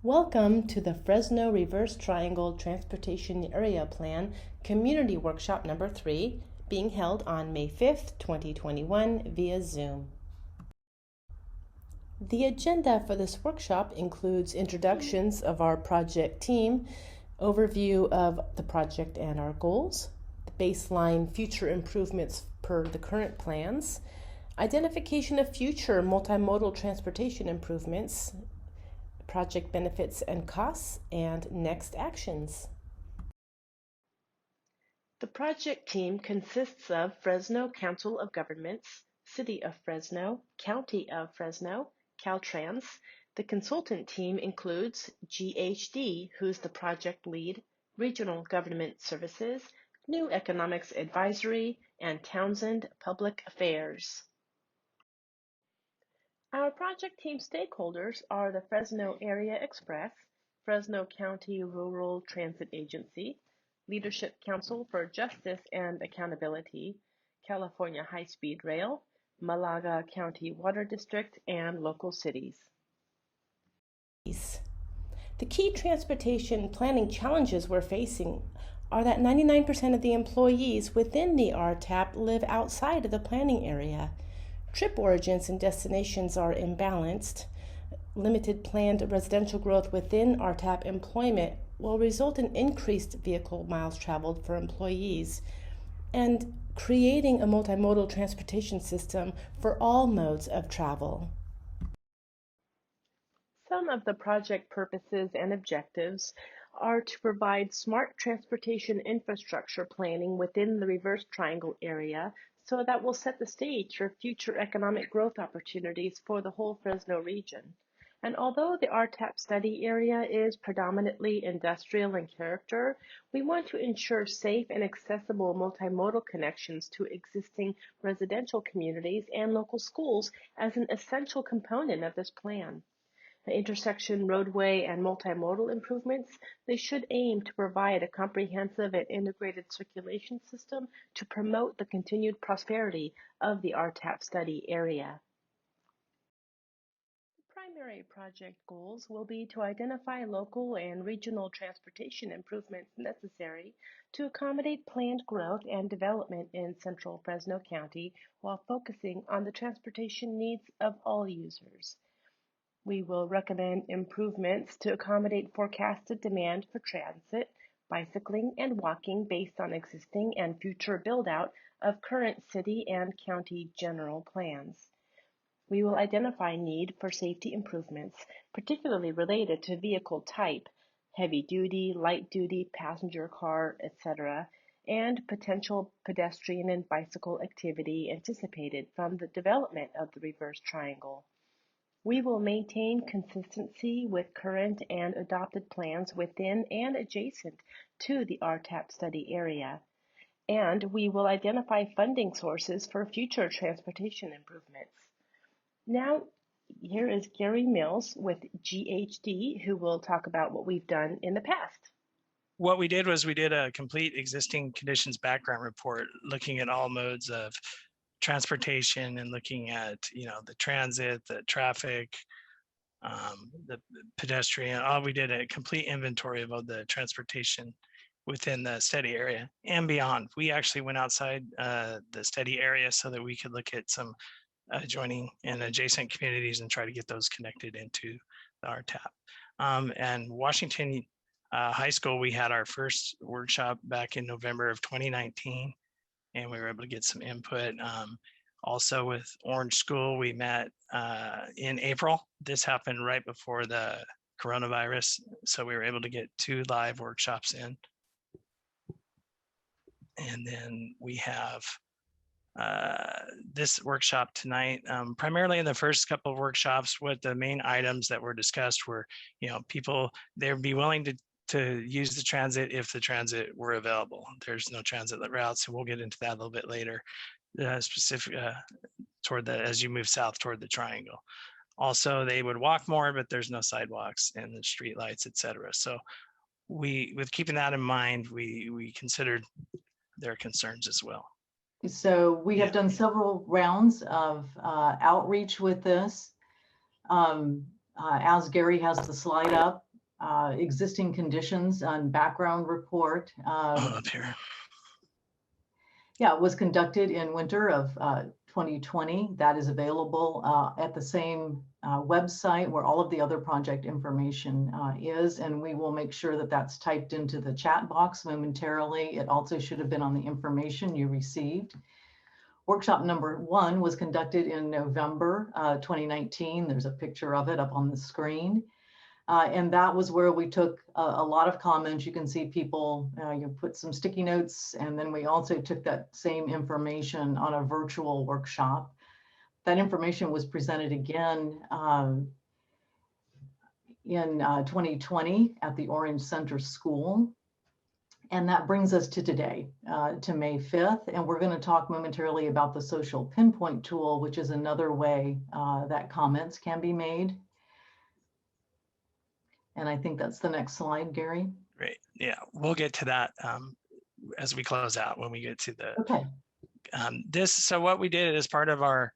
Welcome to the Fresno Reverse Triangle Transportation Area Plan Community Workshop number 3, being held on May 5th, 2021 via Zoom. The agenda for this workshop includes introductions of our project team, overview of the project and our goals, the baseline future improvements per the current plans, identification of future multimodal transportation improvements, project benefits and costs, and next actions. The project team consists of Fresno Council of Governments, City of Fresno, County of Fresno, Caltrans. The consultant team includes GHD, who's the project lead, Regional Government Services, New Economics Advisory, and Townsend Public Affairs. Our project team stakeholders are the Fresno Area Express, Fresno County Rural Transit Agency, Leadership Council for Justice and Accountability, California High Speed Rail, Malaga County Water District, and local cities. The key transportation planning challenges we're facing are that 99% of the employees within the RTAP live outside of the planning area. Trip origins and destinations are imbalanced. Limited planned residential growth within RTAP employment will result in increased vehicle miles traveled for employees, and creating a multimodal transportation system for all modes of travel. Some of the project purposes and objectives are to provide smart transportation infrastructure planning within the Reverse Triangle area, so that will set the stage for future economic growth opportunities for the whole Fresno region. And although the RTAP study area is predominantly industrial in character, we want to ensure safe and accessible multimodal connections to existing residential communities and local schools as an essential component of this plan. The intersection, roadway, and multimodal improvements, they should aim to provide a comprehensive and integrated circulation system to promote the continued prosperity of the RTAP study area. The primary project goals will be to identify local and regional transportation improvements necessary to accommodate planned growth and development in central Fresno County while focusing on the transportation needs of all users. We will recommend improvements to accommodate forecasted demand for transit, bicycling, and walking based on existing and future build-out of current city and county general plans. We will identify need for safety improvements, particularly related to vehicle type, heavy-duty, light-duty, passenger car, etc., and potential pedestrian and bicycle activity anticipated from the development of the Reverse Triangle. We will maintain consistency with current and adopted plans within and adjacent to the RTAP study area, and we will identify funding sources for future transportation improvements. Now, here is Gary Mills with GHD, who will talk about what we've done in the past. What we did was we did a complete existing conditions background report looking at all modes of transportation and looking at, the transit, the traffic, the pedestrian. We did a complete inventory of all the transportation within the study area and beyond. We actually went outside the study area so that we could look at some adjoining and adjacent communities and try to get those connected into the RTAP. And Washington High School, we had our first workshop back in November of 2019. And we were able to get some input. Also with Orange School, we met in April. This happened right before the coronavirus. So we were able to get 2 live workshops in. And then we have this workshop tonight. Primarily in the first couple of workshops, what the main items that were discussed were, people, they'd be willing to use the transit if the transit were available. There's no transit routes, so we'll get into that a little bit later, specific toward as you move south toward the triangle. Also, they would walk more, but there's no sidewalks and the street lights, etc. So with keeping that in mind, we considered their concerns as well. So we have done several rounds of outreach with this. As Gary has the slide up, existing conditions on background report. Up here. Yeah, it was conducted in winter of 2020. That is available at the same website where all of the other project information is, and we will make sure that that's typed into the chat box momentarily. It also should have been on the information you received. Workshop number 1 was conducted in November 2019. There's a picture of it up on the screen. And that was where we took a lot of comments. You can see people, you put some sticky notes, and then we also took that same information on a virtual workshop. That information was presented again in 2020 at the Orange Center School. And that brings us to today, to May 5th. And we're going to talk momentarily about the social pinpoint tool, which is another way that comments can be made. And I think that's the next slide, Gary. Great. Yeah, we'll get to that as we close out when we get to the Okay. So what we did as part of our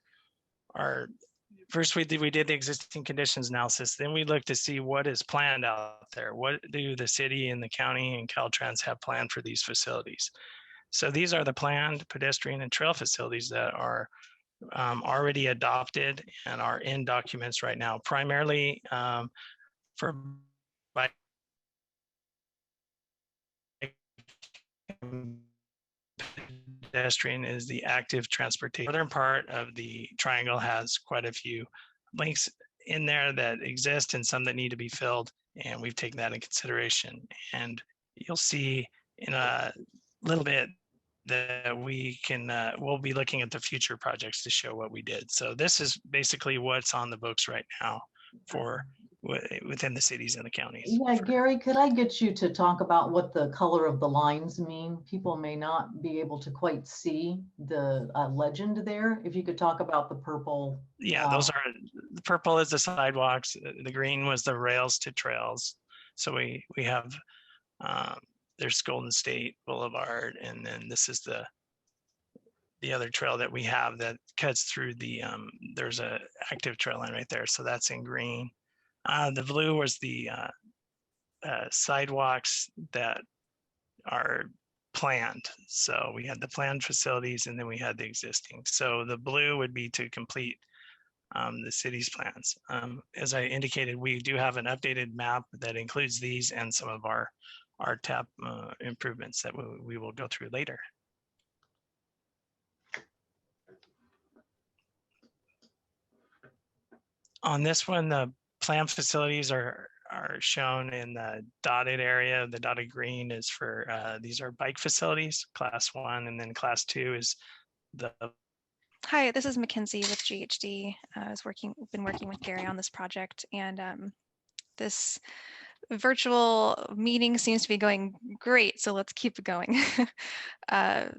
first we did the existing conditions analysis. Then we looked to see what is planned out there. What do the city and the county and Caltrans have planned for these facilities? So these are the planned pedestrian and trail facilities that are already adopted and are in documents right now, primarily for bike pedestrian is the active transportation. The northern part of the triangle has quite a few links in there that exist and some that need to be filled, and we've taken that in consideration. And you'll see in a little bit that we can we'll be looking at the future projects to show what we did. So this is basically what's on the books right now for within the cities and the counties. Yeah, Gary, could I get you to talk about what the color of the lines mean? People may not be able to quite see the legend there. If you could talk about the purple. Yeah, those are, the purple is the sidewalks, the green was the rails to trails. So we have, there's Golden State Boulevard, and then this is the other trail that we have that cuts through the, there's a active trail line right there. So that's in green. The blue was the sidewalks that are planned. So we had the planned facilities and then we had the existing. So the blue would be to complete the city's plans. As I indicated, we do have an updated map that includes these and some of our TAP improvements that we will go through later. On this one, the planned facilities are shown in the dotted area. The dotted green is for, these are bike facilities, class 1, and then class 2 is the. Hi, this is Mackenzie with GHD. Been working with Gary on this project, and this virtual meeting seems to be going great, so let's keep it going.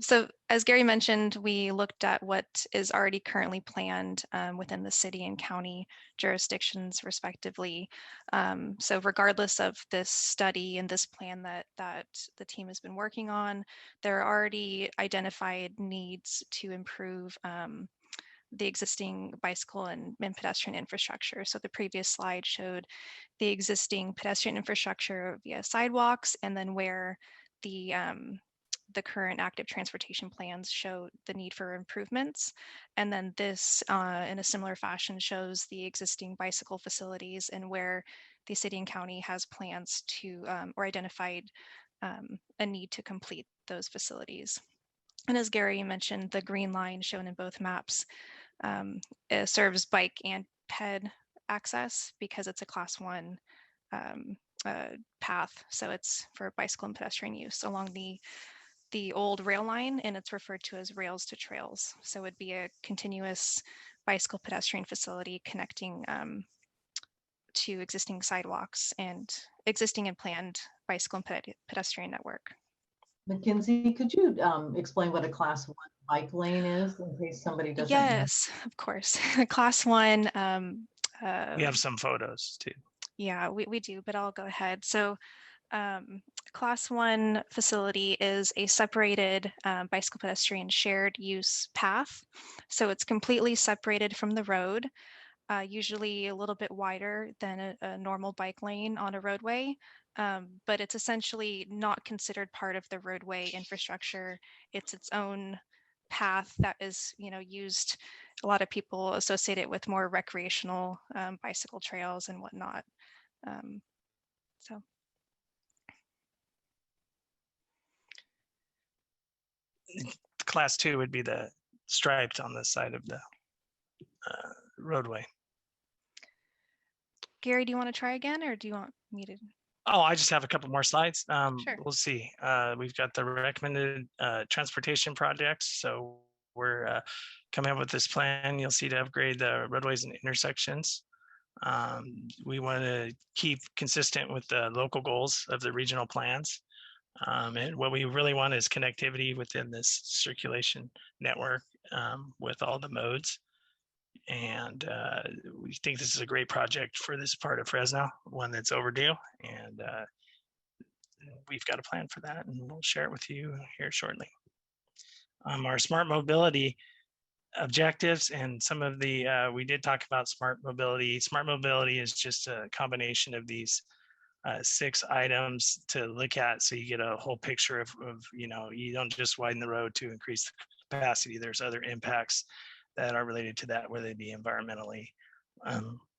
So as Gary mentioned, we looked at what is already currently planned within the city and county jurisdictions respectively. So regardless of this study and this plan that the team has been working on, there are already identified needs to improve the existing bicycle and pedestrian infrastructure. So the previous slide showed the existing pedestrian infrastructure via sidewalks, and then where the current active transportation plans show the need for improvements. And then this, in a similar fashion, shows the existing bicycle facilities and where the city and county has plans to, or identified a need to complete those facilities. And as Gary mentioned, the green line shown in both maps it serves bike and ped access because it's a class 1 path. So it's for bicycle and pedestrian use along the old rail line, and it's referred to as rails to trails. So it would be a continuous bicycle pedestrian facility connecting to existing sidewalks and existing and planned bicycle and pedestrian network. Mackenzie, could you explain what a class 1 bike lane is in case somebody doesn't know? Yes, of course. Class 1. We have some photos too. Yeah, we do, but I'll go ahead. So class 1 facility is a separated bicycle pedestrian shared use path. So it's completely separated from the road. usually a little bit wider than a normal bike lane on a roadway, but it's essentially not considered part of the roadway infrastructure. It's its own path that is, used. A lot of people associate it with more recreational bicycle trails and whatnot. So. Class 2 would be the striped on the side of the roadway. Gary, do you want to try again, or do you want me to? Oh, I just have a couple more slides. Sure. We'll see. We've got the recommended transportation projects. So we're coming up with this plan. You'll see to upgrade the roadways and intersections. We want to keep consistent with the local goals of the regional plans. And what we really want is connectivity within this circulation network with all the modes. And we think this is a great project for this part of Fresno, one that's overdue. And we've got a plan for that, and we'll share it with you here shortly. Our smart mobility objectives and some of the, we did talk about smart mobility. Smart mobility is just a combination of these 6 items to look at, so you get a whole picture of, you don't just widen the road to increase the capacity. There's other impacts that are related to that, whether they be environmentally,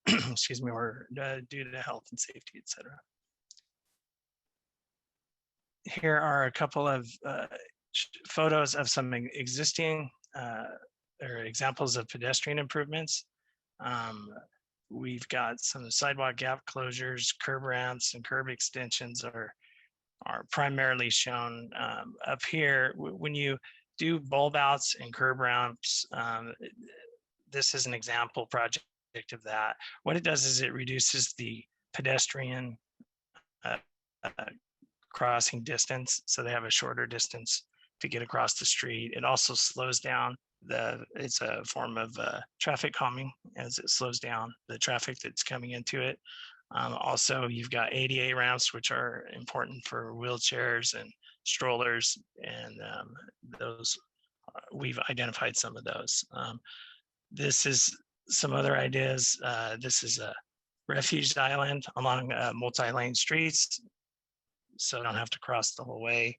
excuse me, or due to health and safety, etc. Here are a couple of photos of some existing or examples of pedestrian improvements. We've got some sidewalk gap closures, curb ramps, and curb extensions are primarily shown up here. When you do bulb outs and curb ramps, this is an example project of that. What it does is it reduces the pedestrian crossing distance, so they have a shorter distance to get across the street. It also slows down it's a form of traffic calming, as it slows down the traffic that's coming into it. Also, you've got ADA ramps, which are important for wheelchairs and strollers, and those we've identified some of those. This is some other ideas. This is a refuge island along multi-lane streets, so don't have to cross the whole way.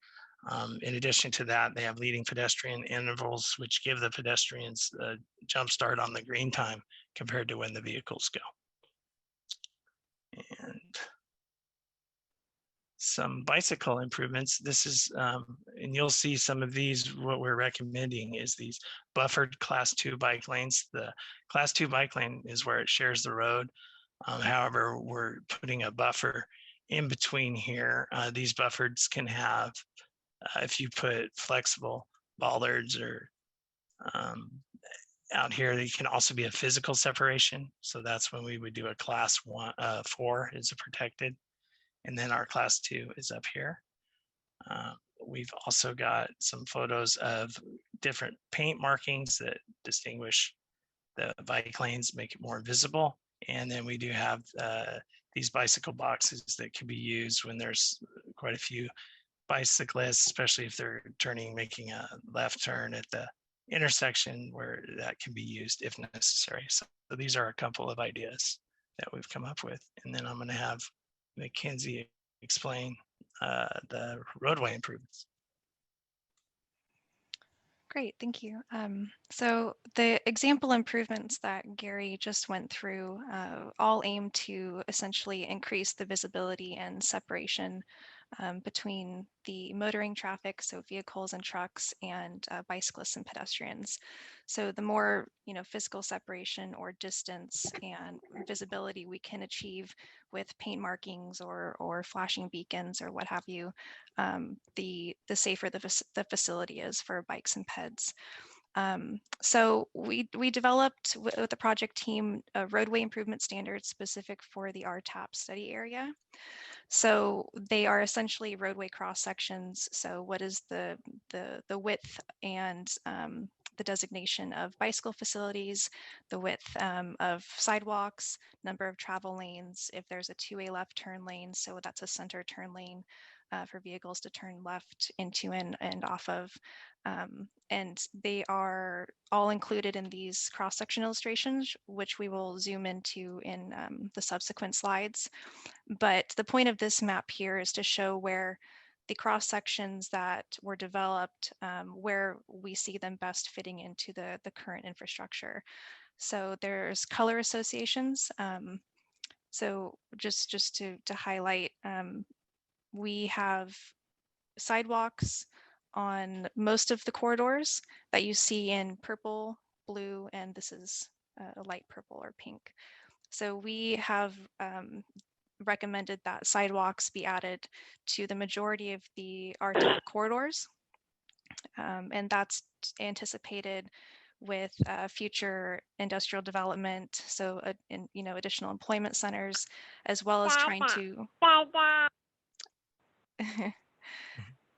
In addition to that, they have leading pedestrian intervals, which give the pedestrians a jump start on the green time compared to when the vehicles go. And some bicycle improvements. This is, and you'll see some of these, what we're recommending is these buffered class 2 bike lanes. The class 2 bike lane is where it shares the road. However, we're putting a buffer in between here. These buffers can have, if you put flexible bollards or out here, they can also be a physical separation. So that's when we would do a class 4 is a protected. And then our class 2 is up here. We've also got some photos of different paint markings that distinguish the bike lanes, make it more visible. And then we do have these bicycle boxes that can be used when there's quite a few bicyclists, especially if they're making a left turn at the intersection, where that can be used if necessary. So these are a couple of ideas that we've come up with. And then I'm going to have Mackenzie explain the roadway improvements. Great, thank you. So the example improvements that Gary just went through all aim to essentially increase the visibility and separation between the motoring traffic, so vehicles and trucks, and bicyclists and pedestrians. So the more physical separation or distance and visibility we can achieve with paint markings or flashing beacons or what have you, the safer the facility is for bikes and peds. So we developed with the project team a roadway improvement standards specific for the RTAP study area. So they are essentially roadway cross sections. So what is the width and the designation of bicycle facilities, the width of sidewalks, number of travel lanes, if there's a 2A left turn lane, so that's a center turn lane, for vehicles to turn left into and off of. And they are all included in these cross-section illustrations, which we will zoom into in the subsequent slides. But the point of this map here is to show where the cross sections that were developed, where we see them best fitting into the current infrastructure. So there's color associations. So just to highlight, we have sidewalks on most of the corridors that you see in purple, blue, and this is a light purple or pink. So we have recommended that sidewalks be added to the majority of the RTAP corridors. And that's anticipated with future industrial development, so additional employment centers, as well as trying to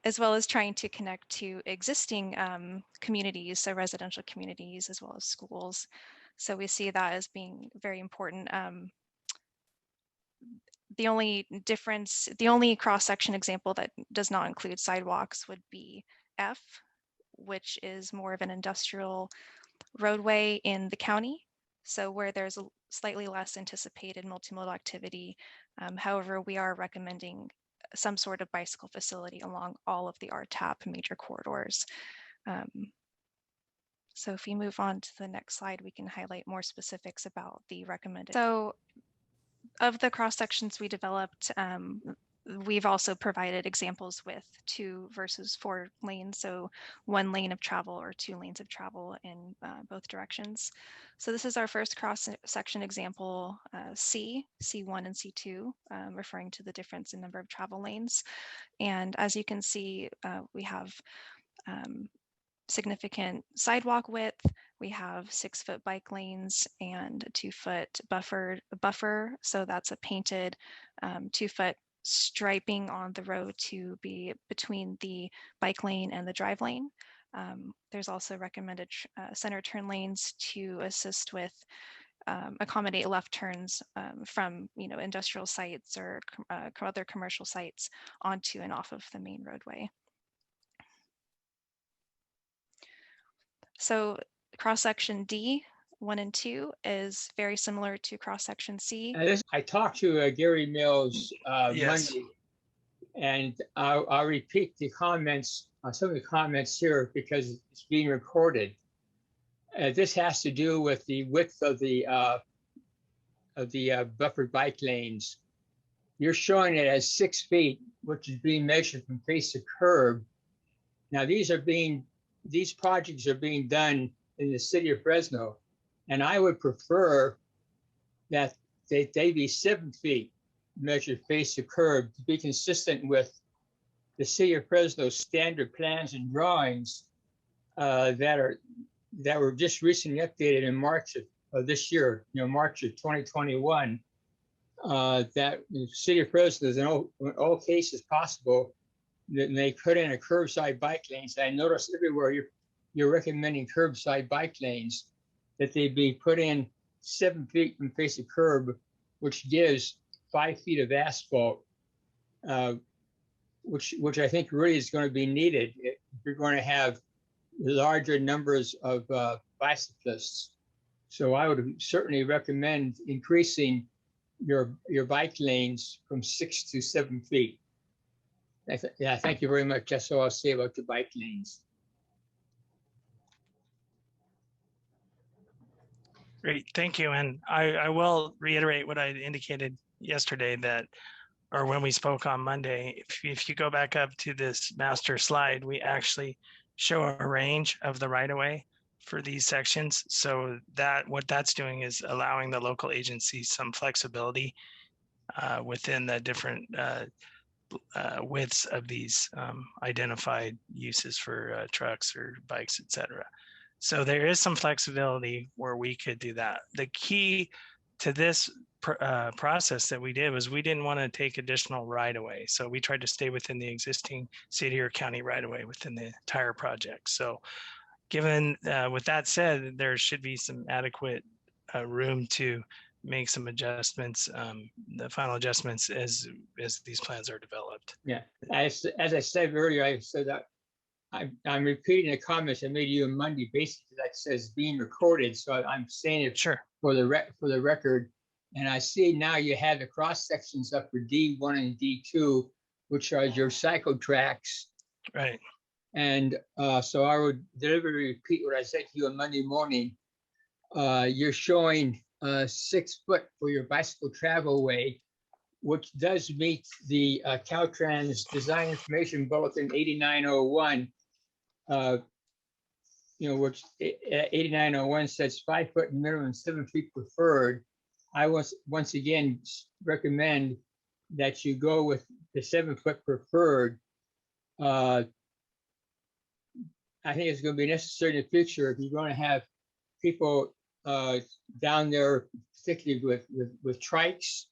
as well as trying to connect to existing communities, so residential communities as well as schools. So we see that as being very important. The only difference, the only cross-section example that does not include sidewalks would be F, which is more of an industrial roadway in the county. So where there's a slightly less anticipated multimodal activity. However, we are recommending some sort of bicycle facility along all of the RTAP major corridors. So if we move on to the next slide, we can highlight more specifics about the recommended. So of the cross sections we developed, we've also provided examples with 2 versus 4 lanes, so 1 lane of travel or 2 lanes of travel in both directions. So this is our first cross section example, C1 and C2, referring to the difference in number of travel lanes. And as you can see, we have significant sidewalk width. We have 6-foot bike lanes and 2-foot buffer. So that's a painted 2-foot striping on the road to be between the bike lane and the drive lane. There's also recommended center turn lanes to assist with accommodate left turns from industrial sites or other commercial sites onto and off of the main roadway. So cross-section D, 1 and 2, is very similar to cross-section C. I talked to Gary Mills Yes. Monday, and I'll repeat the comments, some of the comments here because it's being recorded. This has to do with the width of the buffered bike lanes. You're showing it as 6 feet, which is being measured from face to curb. Now these projects are being done in the city of Fresno, and I would prefer that they be 7 feet measured face to curb to be consistent with the city of Fresno standard plans and drawings that were just recently updated in March of this year, March of 2021. That the city of Fresno is in all cases possible. Then they put in a curbside bike lanes. I noticed everywhere you're recommending curbside bike lanes, that they be put in 7 feet from face of curb, which gives 5 feet of asphalt, which I think really is going to be needed if you're going to have larger numbers of bicyclists. So I would certainly recommend increasing your bike lanes from 6 to 7 feet. Yeah, thank you very much. That's all I'll say about the bike lanes. Great, thank you. And I will reiterate what I indicated yesterday or when we spoke on Monday. If you go back up to this master slide, we actually show a range of the right-of-way for these sections. So what that's doing is allowing the local agencies some flexibility within the different widths of these identified uses for trucks or bikes, etc. So there is some flexibility where we could do that. The key to this process that we did was we didn't want to take additional right-of-way. So we tried to stay within the existing city or county right-of-way within the entire project. So given with that said, there should be some adequate room to make some adjustments, the final adjustments as these plans are developed. Yeah, as I said earlier, I said that I'm repeating the comments I made to you on Monday. Basically, that says being recorded. So I'm saying it Sure. for the record. And I see now you have the cross sections up for D1 and D2, which are your cycle tracks. Right. And so I would deliberately repeat what I said to you on Monday morning. You're showing 6 foot for your bicycle travel way, which does meet the Caltrans Design Information Bulletin 8901. Which 8901 says 5 foot minimum, 7 feet preferred. I once again recommend that you go with the 7 foot preferred. I think it's going to be necessary in the future if you're going to have people down there, particularly with trikes,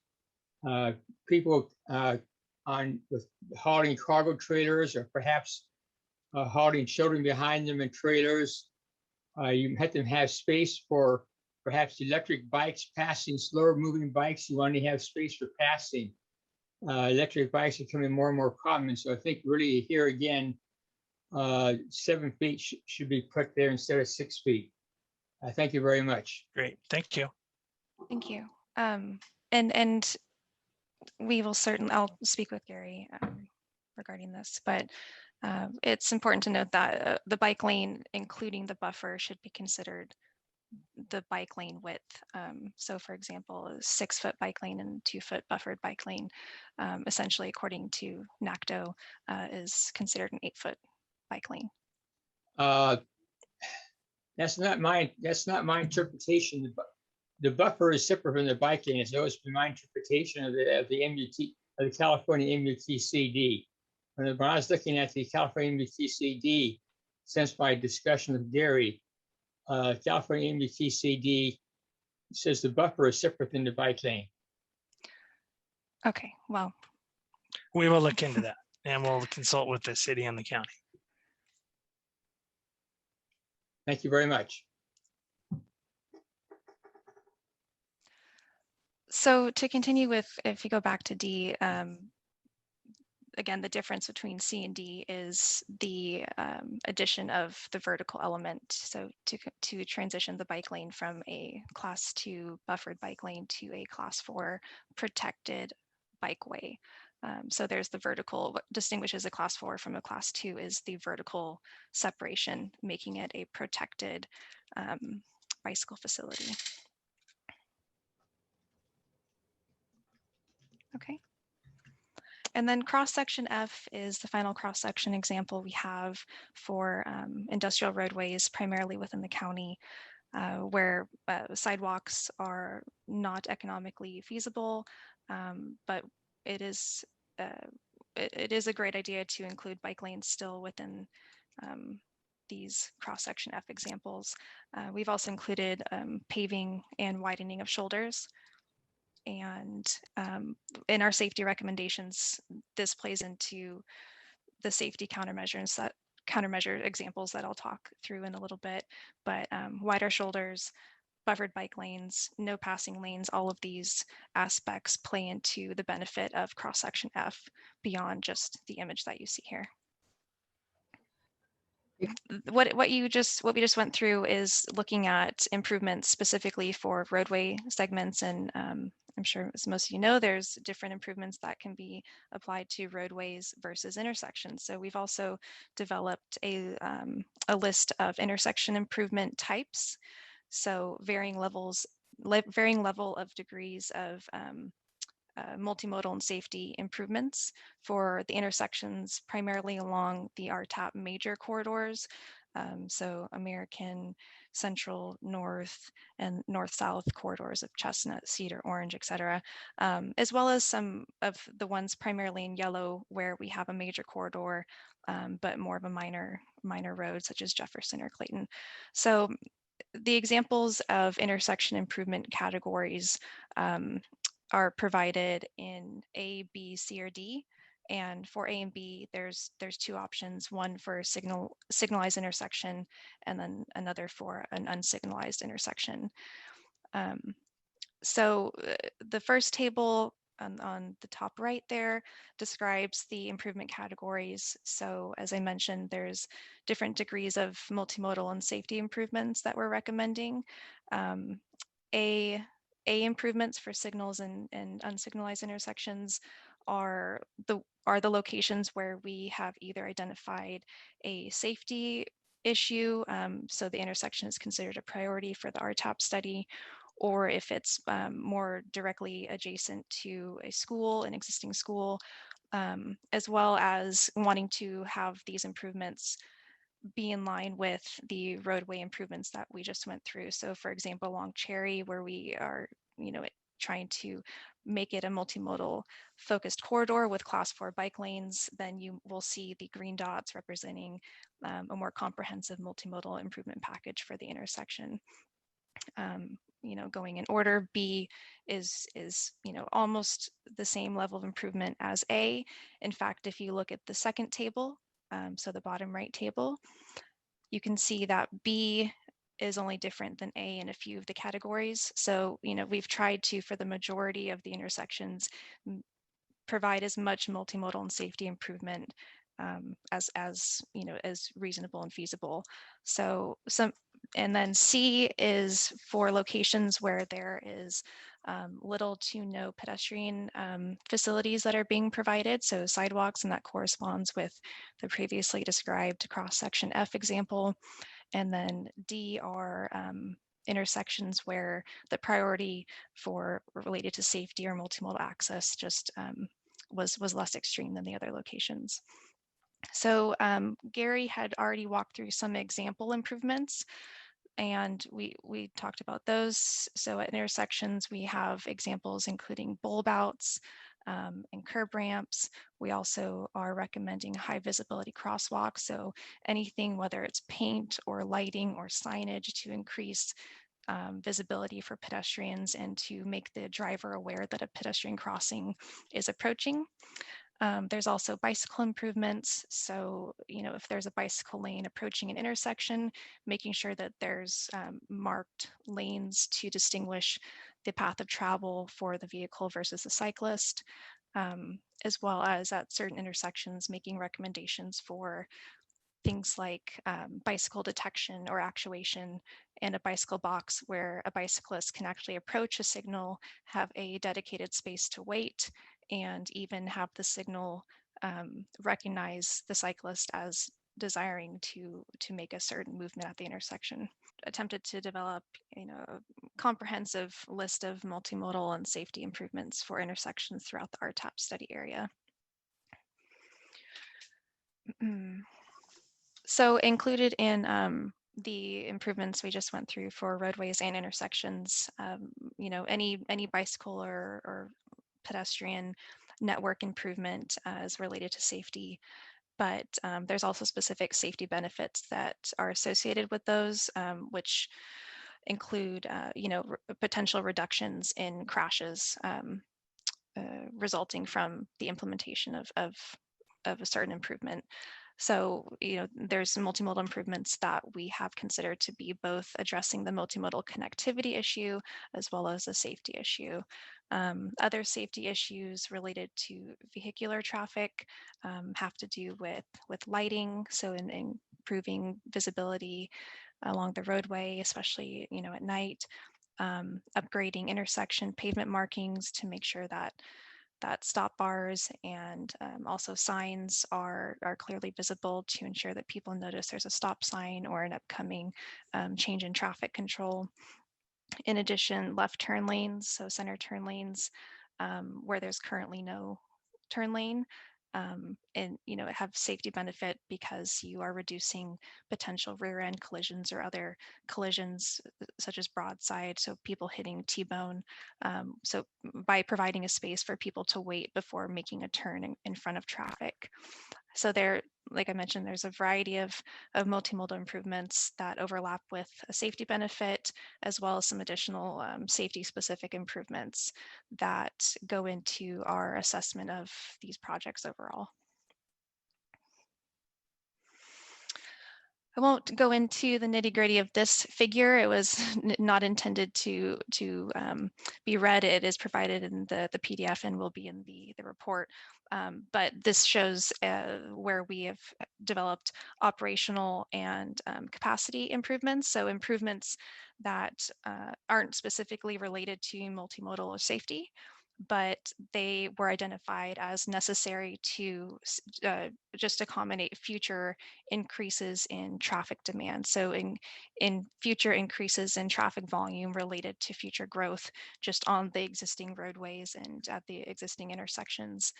people with hauling cargo trailers, or perhaps hauling children behind them in trailers. You have to have space for perhaps electric bikes passing, slower moving bikes. You want to have space for passing. Electric bikes are becoming more and more common. So I think really here again, 7 feet should be put there instead of 6 feet. Thank you very much. Great. Thank you. Thank you. And we will certainly, I'll speak with Gary regarding this, but it's important to note that the bike lane, including the buffer, should be considered the bike lane width. So for example, a 6 foot bike lane and 2 foot buffered bike lane, essentially according to NACDO, is considered an 8 foot bike lane. That's not my interpretation. The buffer is separate from the bike lane. It's always been my interpretation of the MUT, of the California MUTCD. When I was looking at the California MUTCD, since my discussion with Gary, California MUTCD says the buffer is separate than the bike lane. Okay, well. We will look into that and we'll consult with the city and the county. Thank you very much. So to continue with, if you go back to D, again, the difference between C and D is the addition of the vertical element. So to transition the bike lane from a class 2 buffered bike lane to a class 4 protected bikeway. So there's the vertical, what distinguishes a class 4 from a class 2 is the vertical separation, making it a protected bicycle facility. Okay. And then cross-section F is the final cross-section example we have for industrial roadways, primarily within the county, where sidewalks are not economically feasible, but it is a great idea to include bike lanes still within these cross-section F examples. We've also included paving and widening of shoulders. And in our safety recommendations, this plays into the safety countermeasure examples that I'll talk through in a little bit. But wider shoulders, buffered bike lanes, no passing lanes, all of these aspects play into the benefit of cross-section F beyond just the image that you see here. What we just went through is looking at improvements specifically for roadway segments, and I'm sure, as most of you know, there's different improvements that can be applied to roadways versus intersections. So we've also developed a list of intersection improvement types. So varying level of degrees of multimodal and safety improvements for the intersections, primarily along the RTAP major corridors. So American, Central, North, and North-South corridors of Chestnut, Cedar, Orange, etc., as well as some of the ones primarily in yellow where we have a major corridor, but more of a minor road, such as Jefferson or Clayton. So the examples of intersection improvement categories are provided in A, B, C, or D. And for A and B, there's two options, one for signalized intersection and then another for an unsignalized intersection. So the first table on the top right there describes the improvement categories. So as I mentioned, there's different degrees of multimodal and safety improvements that we're recommending. A improvements for signals and unsignalized intersections are the locations where we have either identified a safety issue, so the intersection is considered a priority for the RTAP study, or if it's more directly adjacent to a school, an existing school, as well as wanting to have these improvements be in line with the roadway improvements that we just went through. So for example, along Cherry, where we are, trying to make it a multimodal focused corridor with class 4 bike lanes, then you will see the green dots representing a more comprehensive multimodal improvement package for the intersection. Going in order, B is almost the same level of improvement as A. In fact, if you look at the second table, so the bottom right table, you can see that B is only different than A in a few of the categories. So, we've tried to, for the majority of the intersections, provide as much multimodal and safety improvement as reasonable and feasible. So and then C is for locations where there is little to no pedestrian facilities that are being provided, so sidewalks, and that corresponds with the previously described cross-section F example. And then D are intersections where the priority for related to safety or multimodal access just was less extreme than the other locations. So Gary had already walked through some example improvements, and we talked about those. So at intersections, we have examples including bulb outs and curb ramps. We also are recommending high visibility crosswalks. So anything, whether it's paint or lighting or signage, to increase visibility for pedestrians and to make the driver aware that a pedestrian crossing is approaching. There's also bicycle improvements. So, if there's a bicycle lane approaching an intersection, making sure that there's marked lanes to distinguish the path of travel for the vehicle versus the cyclist, as well as at certain intersections, making recommendations for things like bicycle detection or actuation, and a bicycle box where a bicyclist can actually approach a signal, have a dedicated space to wait, and even have the signal recognize the cyclist as desiring to make a certain movement at the intersection. Attempted to develop a comprehensive list of multimodal and safety improvements for intersections throughout the RTAP study area. So included in the improvements we just went through for roadways and intersections, any bicycle or pedestrian network improvement is related to safety, but there's also specific safety benefits that are associated with those, which include, potential reductions in crashes resulting from the implementation of a certain improvement. So, there's some multimodal improvements that we have considered to be both addressing the multimodal connectivity issue as well as a safety issue. Other safety issues related to vehicular traffic have to do with lighting, so in improving visibility along the roadway, especially at night, upgrading intersection pavement markings to make sure that stop bars and also signs are clearly visible to ensure that people notice there's a stop sign or an upcoming change in traffic control. In addition, left turn lanes, so center turn lanes, where there's currently no turn lane, and have safety benefit because you are reducing potential rear end collisions or other collisions such as broadside, so people hitting T-bone. So by providing a space for people to wait before making a turn in front of traffic. So there, like I mentioned, there's a variety of multimodal improvements that overlap with a safety benefit, as well as some additional safety specific improvements that go into our assessment of these projects overall. I won't go into the nitty gritty of this figure. It was not intended to be read. It is provided in the PDF and will be in the report. But this shows where we have developed operational and capacity improvements. So improvements that aren't specifically related to multimodal or safety, but they were identified as necessary to just accommodate future increases in traffic demand. So in future increases in traffic volume related to future growth just on the existing roadways and at the existing intersections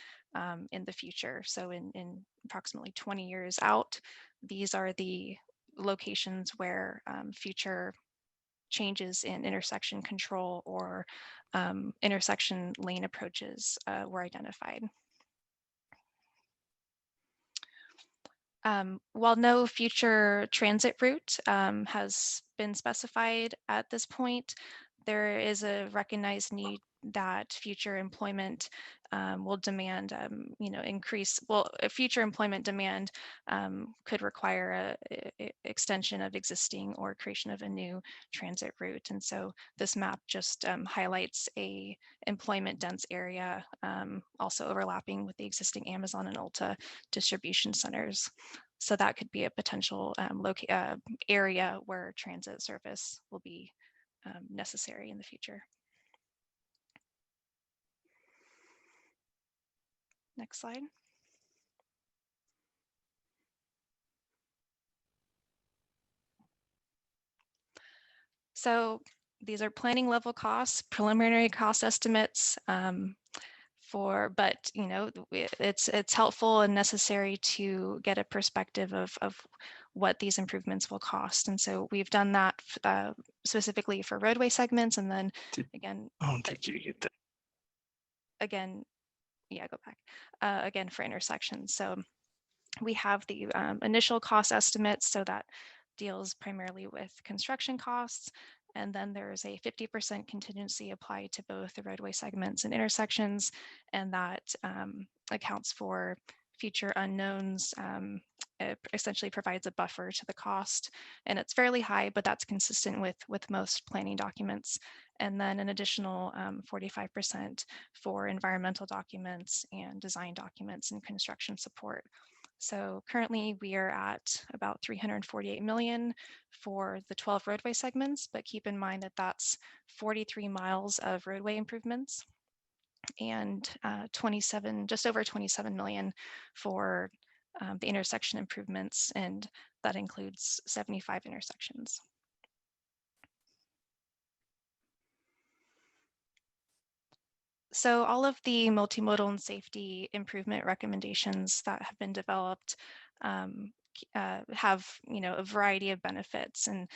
in the future. So in approximately 20 years out, these are the locations where future changes in intersection control or intersection lane approaches were identified. While no future transit route has been specified at this point, there is a recognized need that future employment will demand, increase. Well, a future employment demand could require a extension of existing or creation of a new transit route. And so this map just highlights a employment dense area, also overlapping with the existing Amazon and Ulta distribution centers. So that could be a potential area where transit service will be necessary in the future. Next slide. So these are planning level costs, preliminary cost estimates but it's helpful and necessary to get a perspective of what these improvements will cost. And so we've done that specifically for roadway segments. And then again, did you get that? Again, yeah, go back again for intersections. So we have the initial cost estimates, so that deals primarily with construction costs. And then there's a 50% contingency applied to both the roadway segments and intersections. And that accounts for future unknowns. It essentially provides a buffer to the cost, and it's fairly high, but that's consistent with most planning documents. And then an additional 45% for environmental documents and design documents and construction support. So currently we are at about 348 million for the 12 roadway segments, but keep in mind that that's 43 miles of roadway improvements and just over 27 million for the intersection improvements, and that includes 75 intersections. So all of the multimodal and safety improvement recommendations that have been developed have, a variety of benefits. And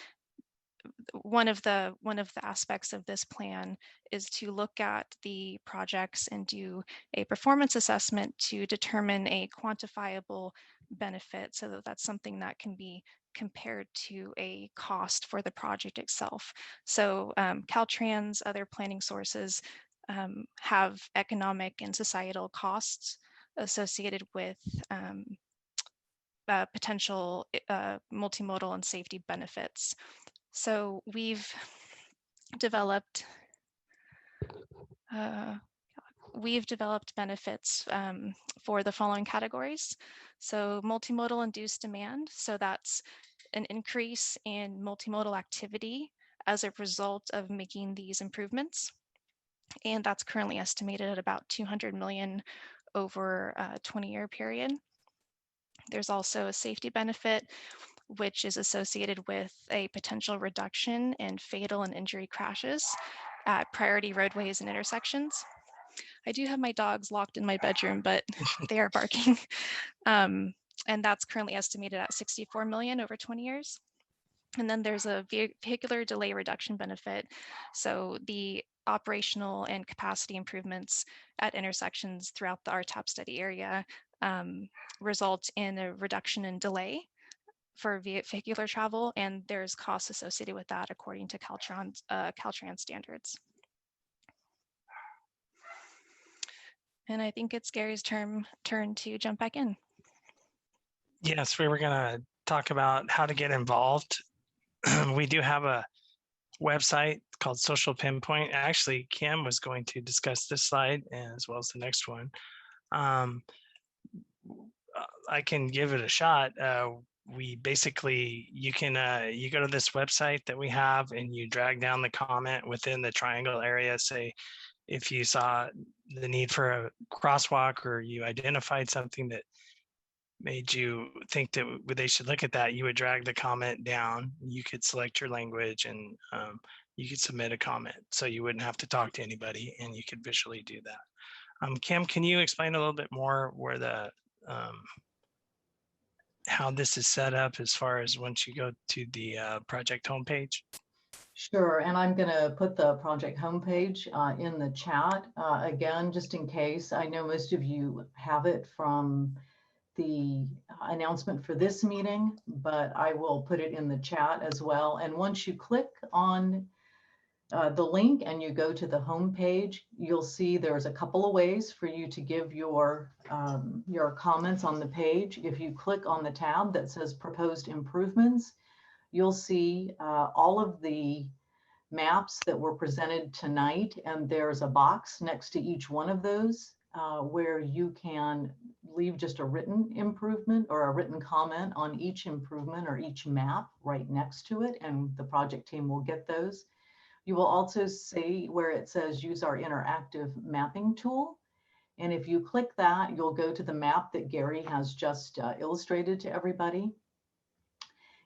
one of the aspects of this plan is to look at the projects and do a performance assessment to determine a quantifiable benefit, so that that's something that can be compared to a cost for the project itself. So Caltrans, other planning sources have economic and societal costs associated with potential multimodal and safety benefits. So we've developed benefits for the following categories. So multimodal induced demand. So that's an increase in multimodal activity as a result of making these improvements. And that's currently estimated at about 200 million over a 20-year period. There's also a safety benefit, which is associated with a potential reduction in fatal and injury crashes at priority roadways and intersections. I do have my dogs locked in my bedroom, but they are barking. And that's currently estimated at 64 million over 20 years. And then there's a vehicular delay reduction benefit. So the operational and capacity improvements at intersections throughout the RTAP study area result in a reduction in delay for vehicular travel, and there's costs associated with that according to Caltrans standards. And I think it's Gary's turn to jump back in. Yes, we were going to talk about how to get involved. We do have a website called Social Pinpoint. Actually, Kim was going to discuss this slide as well as the next one. I can give it a shot. We basically, you go to this website that we have and you drag down the comment within the triangle area. Say, if you saw the need for a crosswalk or you identified something that made you think that they should look at that, you would drag the comment down. You could select your language and you could submit a comment. So you wouldn't have to talk to anybody and you could visually do that. Kim, can you explain a little bit more where the how this is set up as far as once you go to the project homepage? Sure, and I'm going to put the project homepage in the chat again, just in case. I know most of you have it from the announcement for this meeting, but I will put it in the chat as well. And once you click on the link and you go to the homepage, you'll see there's a couple of ways for you to give your comments on the page. If you click on the tab that says proposed improvements, you'll see all of the maps that were presented tonight, and there's a box next to each one of those where you can leave just a written improvement or a written comment on each improvement or each map right next to it, and the project team will get those. You will also see where it says use our interactive mapping tool. And if you click that, you'll go to the map that Gary has just illustrated to everybody.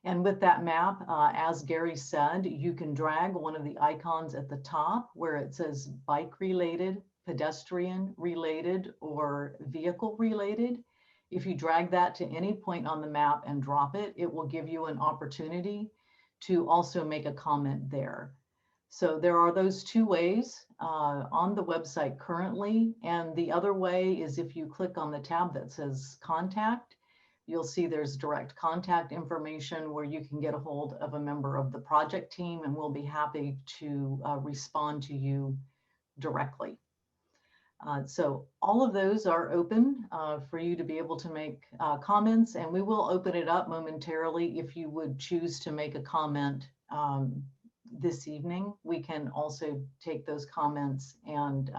And with that map, as Gary said, you can drag one of the icons at the top where it says bike related, pedestrian related, or vehicle related. If you drag that to any point on the map and drop it, it will give you an opportunity to also make a comment there. So there are those two ways on the website currently. And the other way is if you click on the tab that says contact, you'll see there's direct contact information where you can get a hold of a member of the project team, and we'll be happy to respond to you directly. So all of those are open for you to be able to make comments, and we will open it up momentarily. If you would choose to make a comment this evening, we can also take those comments and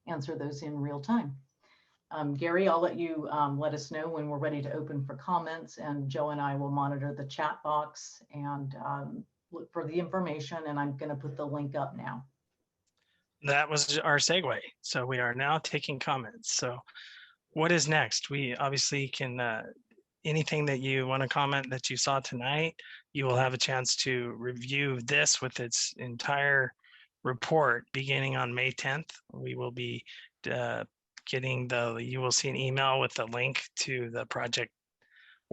answer those in real time. Gary, I'll let you let us know when we're ready to open for comments, and Joe and I will monitor the chat box and look for the information, and I'm going to put the link up now. That was our segue. So we are now taking comments. So what is next? We obviously can, anything that you want to comment that you saw tonight, you will have a chance to review this with its entire report beginning on May 10th. We will be you will see an email with a link to the project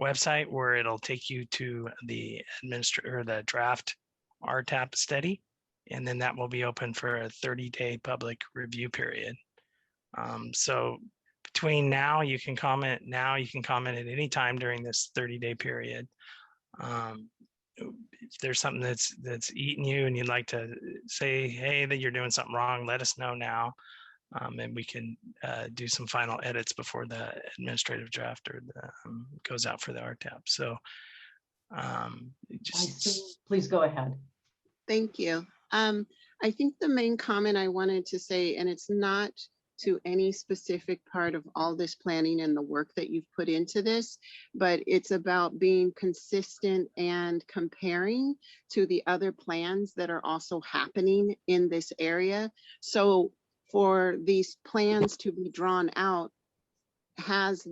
website where it'll take you to the the draft RTAP study. And then that will be open for a 30-day public review period. So between now, you can comment at any time during this 30-day period. If there's something that's eating you and you'd like to say, hey, that you're doing something wrong, let us know now. And we can do some final edits before the administrative draft or goes out for the RTAP. So please go ahead. Thank you. I think the main comment I wanted to say, and it's not to any specific part of all this planning and the work that you've put into this, but it's about being consistent and comparing to the other plans that are also happening in this area. So for these plans to be drawn out, how is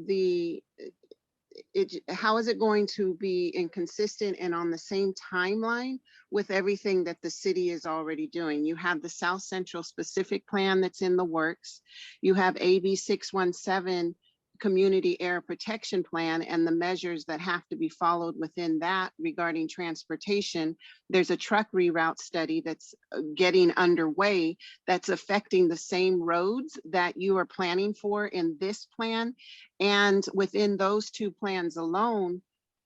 it going to be inconsistent and on the same timeline with everything that the city is already doing? You have the South Central specific plan that's in the works. You have AB 617 community air protection plan and the measures that have to be followed within that regarding transportation. There's a truck reroute study that's getting underway that's affecting the same roads that you are planning for in this plan. And within those two plans alone,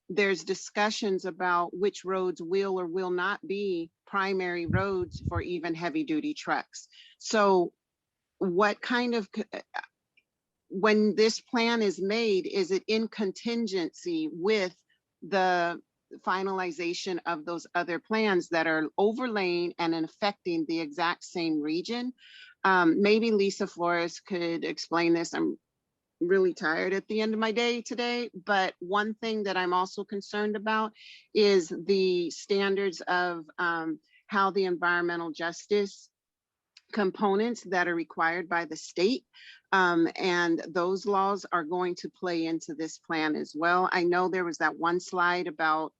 there's discussions about which roads will or will not be primary roads for even heavy duty trucks. So what kind of, when this plan is made, is it in contingency with the finalization of those other plans that are overlaying and affecting the exact same region. Maybe Lisa Flores could explain this. I'm really tired at the end of my day today, but one thing that I'm also concerned about is the standards of how the environmental justice components that are required by the state. And those laws are going to play into this plan as well. I know there was that one slide about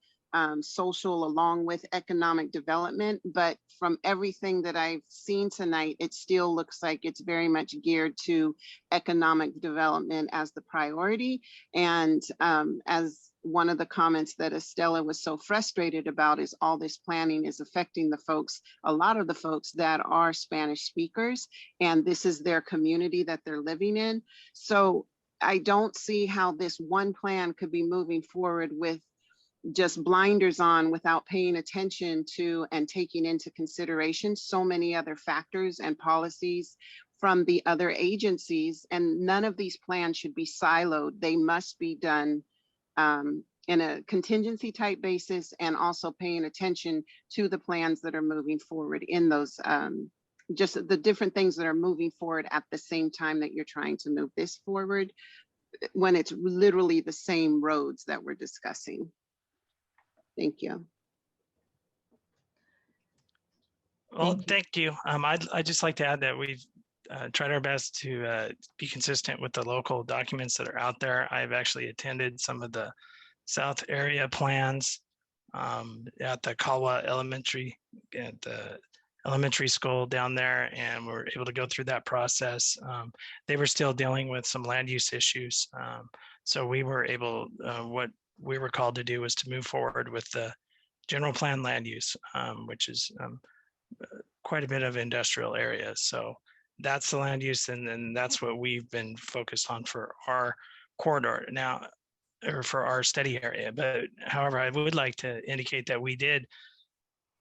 social along with economic development, but from everything that I've seen tonight, it still looks like it's very much geared to economic development as the priority. And as one of the comments that Estella was so frustrated about is all this planning is affecting the folks, a lot of the folks that are Spanish speakers, and this is their community that they're living in. So I don't see how this one plan could be moving forward with just blinders on without paying attention to and taking into consideration so many other factors and policies from the other agencies. And none of these plans should be siloed. They must be done in a contingency type basis, and also paying attention to the plans that are moving forward in those, just the different things that are moving forward at the same time that you're trying to move this forward, when it's literally the same roads that we're discussing. Thank you. Well, thank you. I'd just like to add that we've tried our best to be consistent with the local documents that are out there. I've actually attended some of the South area plans at the Kalwa Elementary, at the elementary school down there, and we're able to go through that process. They were still dealing with some land use issues. So we were able, what we were called to do was to move forward with the general plan land use, which is quite a bit of industrial areas. So that's the land use, and then that's what we've been focused on for our corridor now, or for our study area. But however, I would like to indicate that we did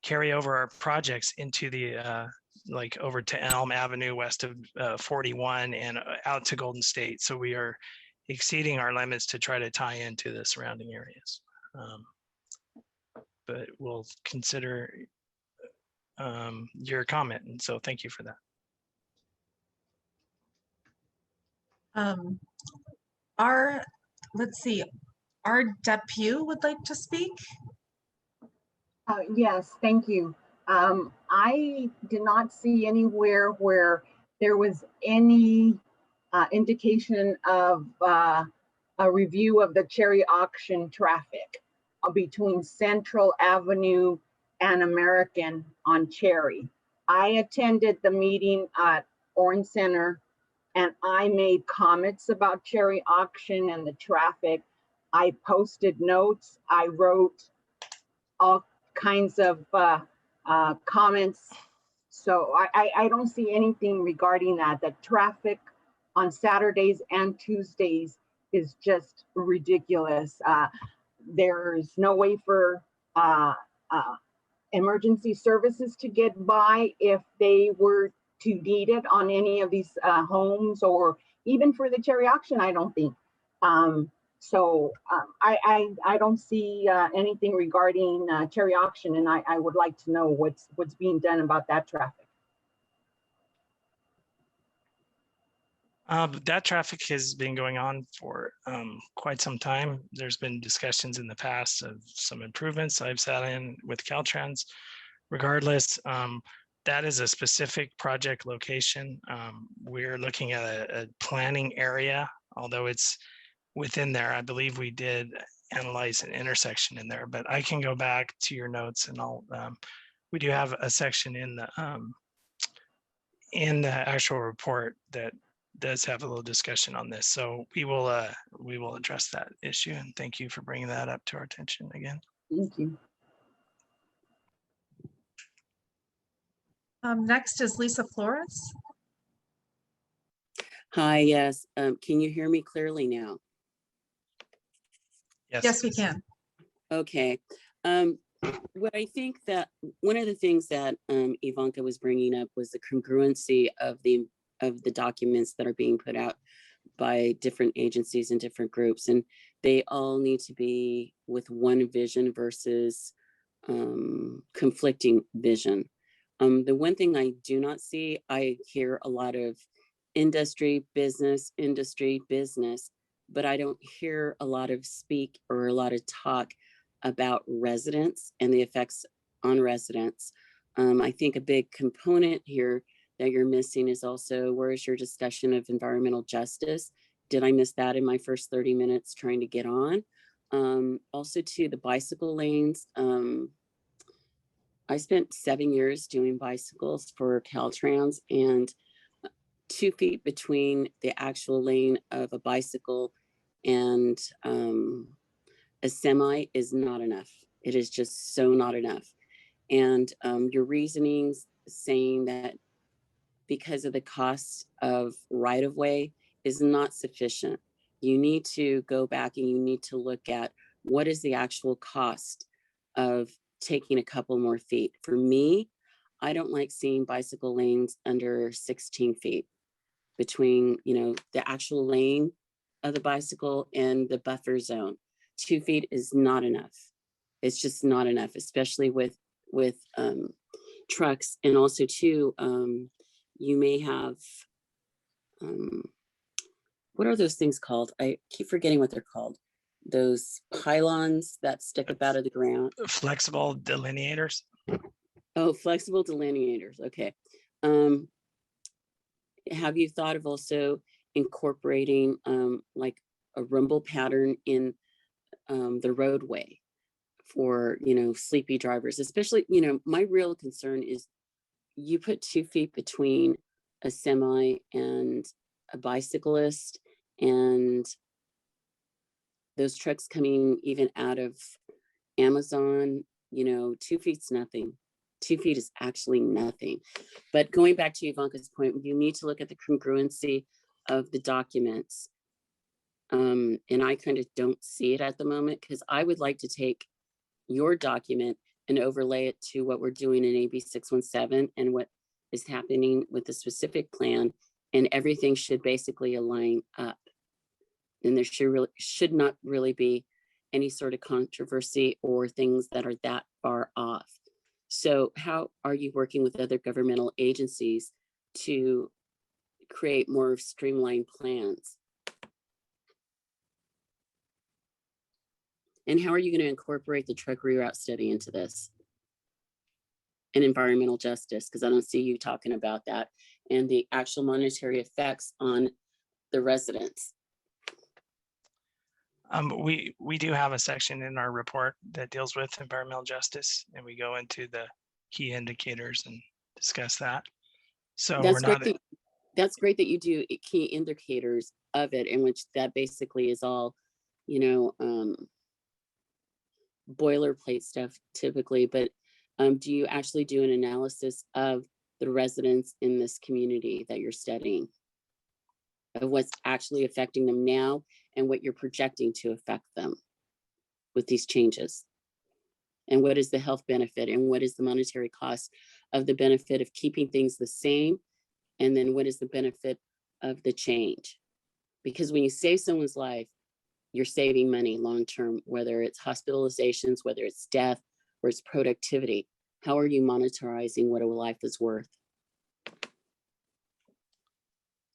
carry over our projects into the like over to Elm Avenue west of 41 and out to Golden State. So we are exceeding our limits to try to tie into the surrounding areas. But we'll consider your comment, and so thank you for that. Let's see, our Depew would like to speak. Yes, thank you. I did not see anywhere where there was any indication of a review of the Cherry Auction traffic between Central Avenue and American on Cherry. I attended the meeting at Orange Center, and I made comments about Cherry Auction and the traffic. I posted notes. I wrote all kinds of comments. So I don't see anything regarding that. The traffic on Saturdays and Tuesdays is just ridiculous. There's no way for emergency services to get by if they were to need it on any of these homes, or even for the Cherry Auction, I don't think. So I don't see anything regarding Cherry Auction, and I would like to know what's being done about that traffic. That traffic has been going on for quite some time. There's been discussions in the past of some improvements I've sat in with Caltrans. Regardless, that is a specific project location. We're looking at a planning area, although it's within there. I believe we did analyze an intersection in there, but I can go back to your notes, and I'll. We do have a section in the actual report that does have a little discussion on this. So we will address that issue, and thank you for bringing that up to our attention again. Thank you. Next is Lisa Flores. Hi, yes. Can you hear me clearly now? Yes, we can. Okay. What I think that one of the things that Ivanka was bringing up was the congruency of the documents that are being put out by different agencies and different groups, and they all need to be with one vision versus conflicting vision. The one thing I do not see, I hear a lot of industry, business, but I don't hear a lot of speak or a lot of talk about residents and the effects on residents. I think a big component here that you're missing is also, where is your discussion of environmental justice? Did I miss that in my first 30 minutes trying to get on? Also to the bicycle lanes. I spent 7 years doing bicycles for Caltrans, and 2 feet between the actual lane of a bicycle and a semi is not enough. It is just so not enough. And your reasonings saying that because of the cost of right-of-way is not sufficient. You need to go back and you need to look at what is the actual cost of taking a couple more feet. For me, I don't like seeing bicycle lanes under 16 feet between, you know, the actual lane of the bicycle and the buffer zone. 2 feet is not enough. It's just not enough, especially with trucks. And also too, you may have, what are those things called? I keep forgetting what they're called. Those pylons that stick up out of the ground. Flexible delineators. Oh, flexible delineators. Okay. Have you thought of also incorporating like a rumble pattern in the roadway for, you know, sleepy drivers? Especially, you know, my real concern is you put 2 feet between a semi and a bicyclist, and those trucks coming even out of Amazon, you know, 2 feet's nothing. 2 feet is actually nothing. But going back to Ivanka's point, you need to look at the congruency of the documents. And I kind of don't see it at the moment, because I would like to take your document and overlay it to what we're doing in AB 617 and what is happening with the specific plan, and everything should basically align up. And there should not really be any sort of controversy or things that are that far off. So how are you working with other governmental agencies to create more streamlined plans? And how are you going to incorporate the truck reroute study into this? And environmental justice, because I don't see you talking about that, and the actual monetary effects on the residents. We do have a section in our report that deals with environmental justice, and we go into the key indicators and discuss that. So That's great. That's great that you do key indicators of it, in which that basically is all, you know, boilerplate stuff typically. But do you actually do an analysis of the residents in this community that you're studying, of what's actually affecting them now and what you're projecting to affect them with these changes? And what is the health benefit, and what is the monetary cost of the benefit of keeping things the same? And then what is the benefit of the change? Because when you save someone's life, you're saving money long-term, whether it's hospitalizations, whether it's death, or it's productivity. How are you monetizing what a life is worth?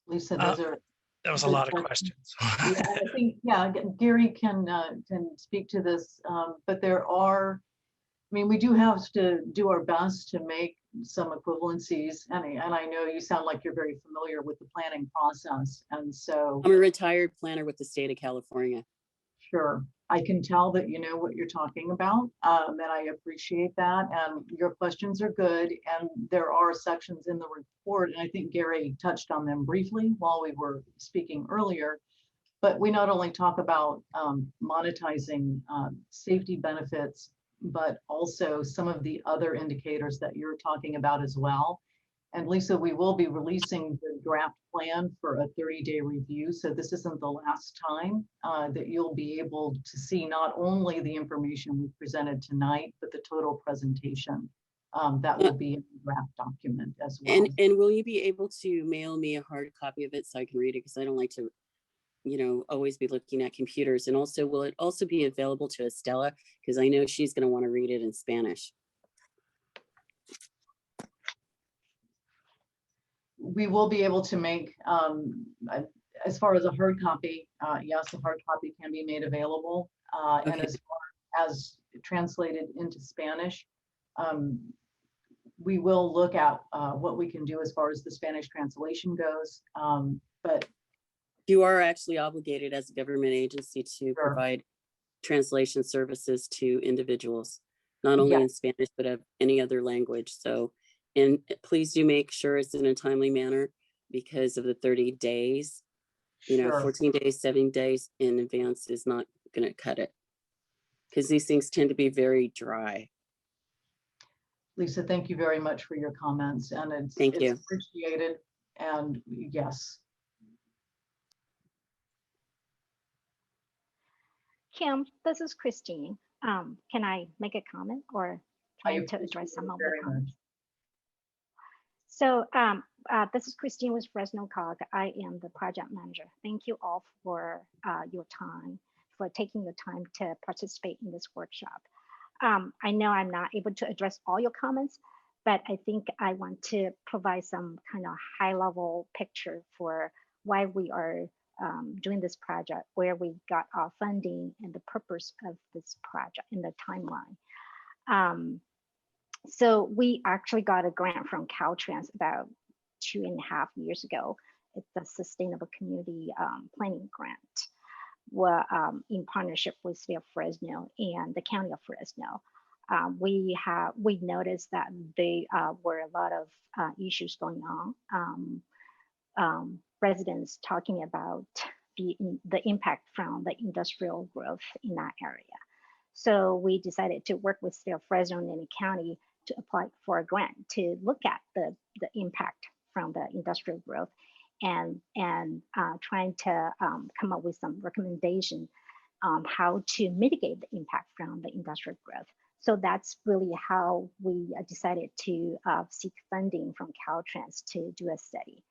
Lisa, those are that was a good lot of questions. questions. Yeah, I think, yeah, Gary can speak to this, but there are, I mean, we do have to do our best to make some equivalencies, and I know you sound like you're very familiar with the planning process, and so I'm a retired planner with the state of California. sure, I can tell that you know what you're talking about, and I appreciate that, and your questions are good, and there are sections in the report, and I think Gary touched on them briefly while we were speaking earlier, but we not only talk about monetizing safety benefits, but also some of the other indicators that you're talking about as well. And Lisa, we will be releasing the draft plan for a 30-day review. So this isn't the last time that you'll be able to see not only the information we presented tonight, but the total presentation that will be in the draft document as well. And will you be able to mail me a hard copy of it so I can read it? Because I don't like to always be looking at computers? And also, will it also be available to Estella? Because I know she's going to want to read it in Spanish. We will be able to make, as far as a hard copy, yes, a hard copy can be made available. And Okay. as far as translated into Spanish, we will look at what we can do as far as the Spanish translation goes. But You are actually obligated as a government agency to Sure. provide translation services to individuals, not only Yeah. in Spanish, but of any other language. So, and please do make sure it's in a timely manner because of the 30 days, Sure. 14 days, 7 days in advance is not going to cut it. Because these things tend to be very dry. Lisa, thank you very much for your comments, and it's you. appreciated. And yes, Kim, this is Christine. Can I make a comment or trying to appreciate address some it of the very comments? much. So this is Christine with Fresno COG. I am the project manager. Thank you all for your time, for taking the time to participate in this workshop. I know I'm not able to address all your comments, but I think I want to provide some kind of high level picture for why we are doing this project, where we got our funding and the purpose of this project in the timeline. So we actually got a grant from Caltrans about 2.5 years ago. It's a sustainable community planning grant, in partnership with City of Fresno and the County of Fresno. We noticed that there were a lot of issues going on. Residents talking about the impact from the industrial growth in that area. So we decided to work with City of Fresno and the county to apply for a grant to look at the impact from the industrial growth and trying to come up with some recommendation on how to mitigate the impact from the industrial growth. So that's really how we decided to seek funding from Caltrans to do a study.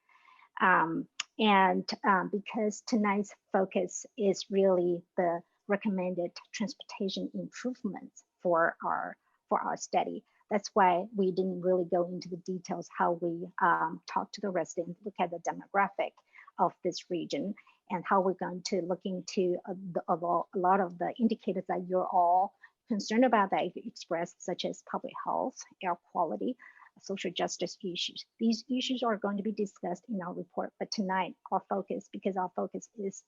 Because tonight's focus is really the recommended transportation improvements for our study. That's why we didn't really go into the details how we talk to the residents, look at the demographic of this region, and how we're going to look into a lot of the indicators that you're all concerned about that you expressed, such as public health, air quality, social justice issues. These issues are going to be discussed in our report, but tonight our focus is